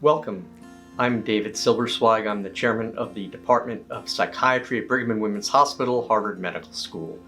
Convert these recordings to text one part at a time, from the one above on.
Welcome. I'm David Silberswag. I'm the chairman of the Department of Psychiatry at Brigham and Women's Hospital, Harvard Medical School.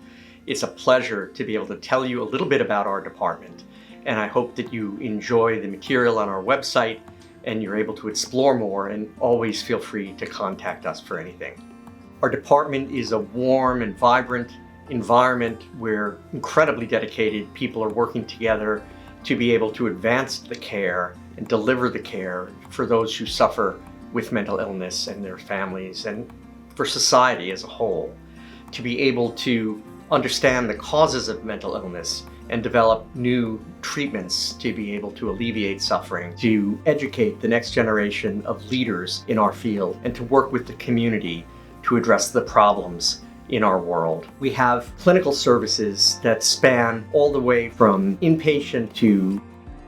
It's a pleasure to be able to tell you a little bit about our department, and I hope that you enjoy the material on our website and you're able to explore more, and always feel free to contact us for anything. Our department is a warm and vibrant environment where incredibly dedicated people are working together to be able to advance the care and deliver the care for those who suffer with mental illness and their families, and for society as a whole, to be able to understand the causes of mental illness and develop new treatments to be able to alleviate suffering, to educate the next generation of leaders in our field, and to work with the community to address the problems in our world. We have clinical services that span all the way from inpatient to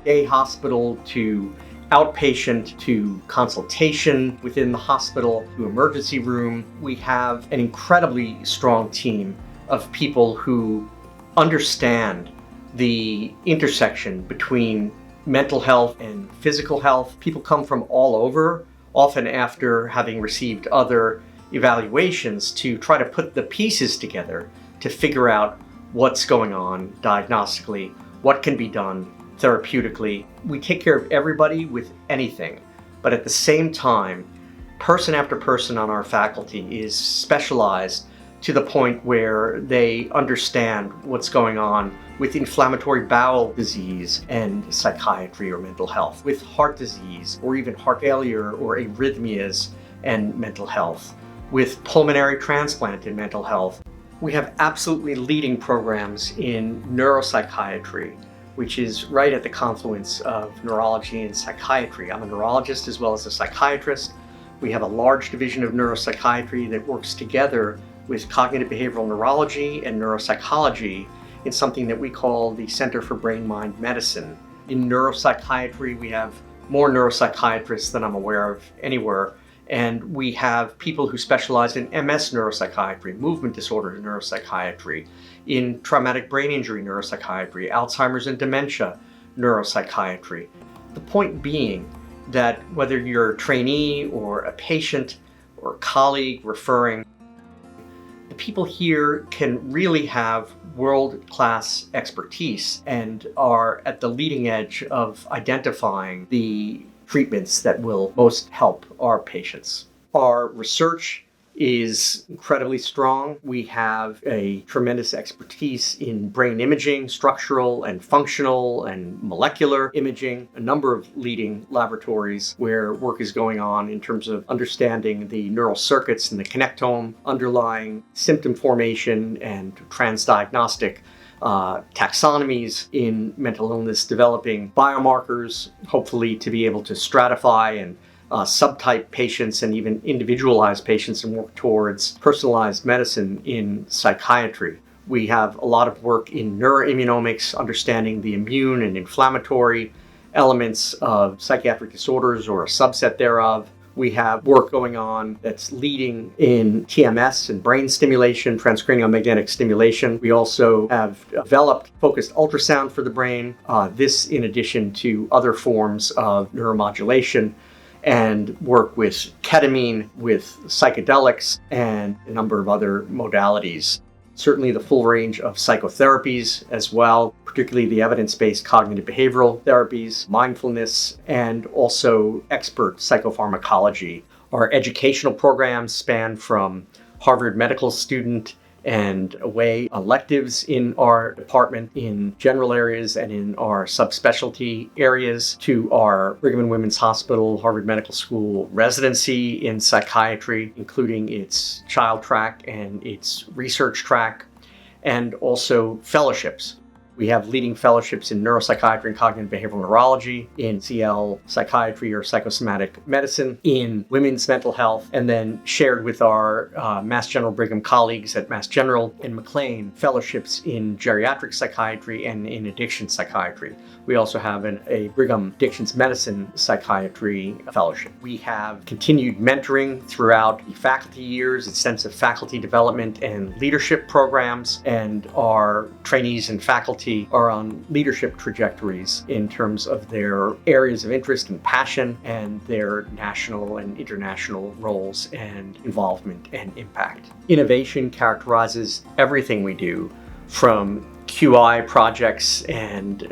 day hospital to outpatient to consultation within the hospital to emergency room. We have an incredibly strong team of people who understand the intersection between mental health and physical health. People come from all over, often after having received other evaluations, to try to put the pieces together to figure out what's going on diagnostically, what can be done therapeutically. We take care of everybody with anything, but at the same time, person after person on our faculty is specialized to the point where they understand what's going on with inflammatory bowel disease and psychiatry or mental health, with heart disease or even heart failure or arrhythmias and mental health, with pulmonary transplant and mental health. We have absolutely leading programs in neuropsychiatry, which is right at the confluence of neurology and psychiatry. I'm a neurologist as well as a psychiatrist. We have a large division of neuropsychiatry that works together with cognitive behavioral neurology and neuropsychology in something that we call the Center for Brain-Mind Medicine. In neuropsychiatry, we have more neuropsychiatrists than I'm aware of anywhere, and we have people who specialize in MS neuropsychiatry, movement disorder neuropsychiatry, in traumatic brain injury neuropsychiatry, Alzheimer's and dementia neuropsychiatry. The point being that whether you're a trainee or a patient or a colleague referring, the people here can really have world-class expertise and are at the leading edge of identifying the treatments that will most help our patients. Our research is incredibly strong. We have a tremendous expertise in brain imaging, structural and functional and molecular imaging, a number of leading laboratories where work is going on in terms of understanding the neural circuits and the connectome underlying symptom formation and transdiagnostic taxonomies in mental illness, developing biomarkers, hopefully to be able to stratify and subtype patients and even individualize patients and work towards personalized medicine in psychiatry. We have a lot of work in neuroimmunomics, understanding the immune and inflammatory elements of psychiatric disorders or a subset thereof. We have work going on that's leading in TMS and brain stimulation, transcranial magnetic stimulation. We also have developed focused ultrasound for the brain, this in addition to other forms of neuromodulation, and work with ketamine, with psychedelics, and a number of other modalities. Certainly the full range of psychotherapies as well, particularly the evidence-based cognitive behavioral therapies, mindfulness, and also expert psychopharmacology. Our educational programs span from Harvard medical student and away electives in our department in general areas and in our subspecialty areas to our Brigham and Women's Hospital, Harvard Medical School residency in psychiatry, including its child track and its research track, and also fellowships. We have leading fellowships in neuropsychiatry and cognitive behavioral neurology, in CL psychiatry or psychosomatic medicine, in women's mental health, and then shared with our Mass General Brigham colleagues at Mass General and McLean fellowships in geriatric psychiatry and in addiction psychiatry. We also have a Brigham Addictions Medicine Psychiatry Fellowship. We have continued mentoring throughout the faculty years, extensive faculty development and leadership programs, and our trainees and faculty faculty are on leadership trajectories in terms of their areas of interest and passion and their national and international roles and involvement and impact. Innovation characterizes everything we do, from QI projects and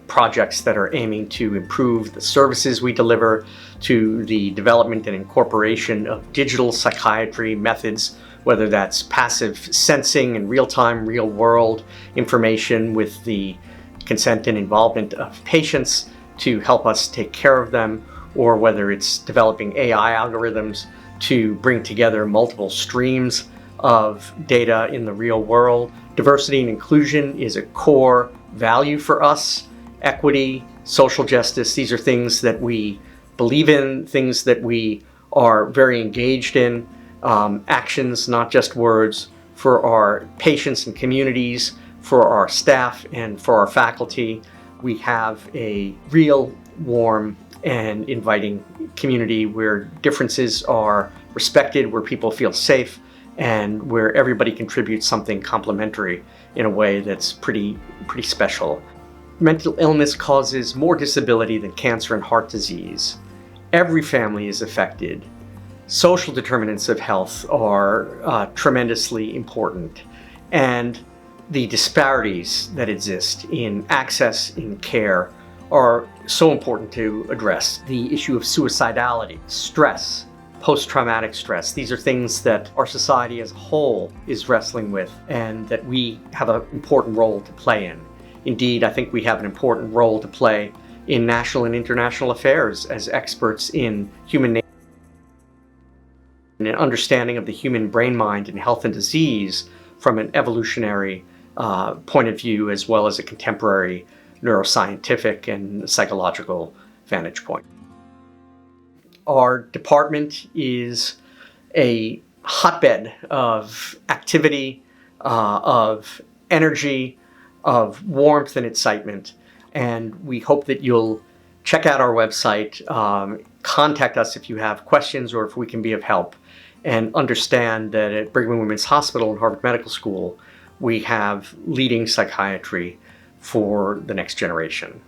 projects that are aiming to improve the services we deliver, to the development and incorporation of digital psychiatry methods, whether that's passive sensing and real-time, real-world information with the consent and involvement of patients to help us take care of them, or whether it's developing AI algorithms to bring together multiple streams of data in the real world. Diversity and inclusion is a core value for us. Equity, social justice, these are things that we believe in, things that we are very engaged in. Actions, not just words, for our patients and communities, for our staff and for our faculty. We have a real warm and inviting community where differences are respected, where people feel safe, and where everybody contributes something complementary in a way that's pretty special. Mental illness causes more disability than cancer and heart disease. Every family is affected. Social determinants of health are tremendously important, and the disparities that exist in access in care are so important to address. The issue of suicidality, stress, post-traumatic stress. These are things that our society as a whole is wrestling with and that we have an important role to play in. Indeed, I think we have an important role to play in national and international affairs as experts in human nature and an understanding of the human brain mind and health and disease from an evolutionary point of view, as well as a contemporary neuroscientific and psychological vantage point. Our department is a hotbed of activity, of energy, of warmth and excitement, and we hope that you'll check out our website, contact us if you have questions or if we can be of help, and understand that at Brigham and Women's Hospital and Harvard Medical School, we have leading psychiatry for the next generation.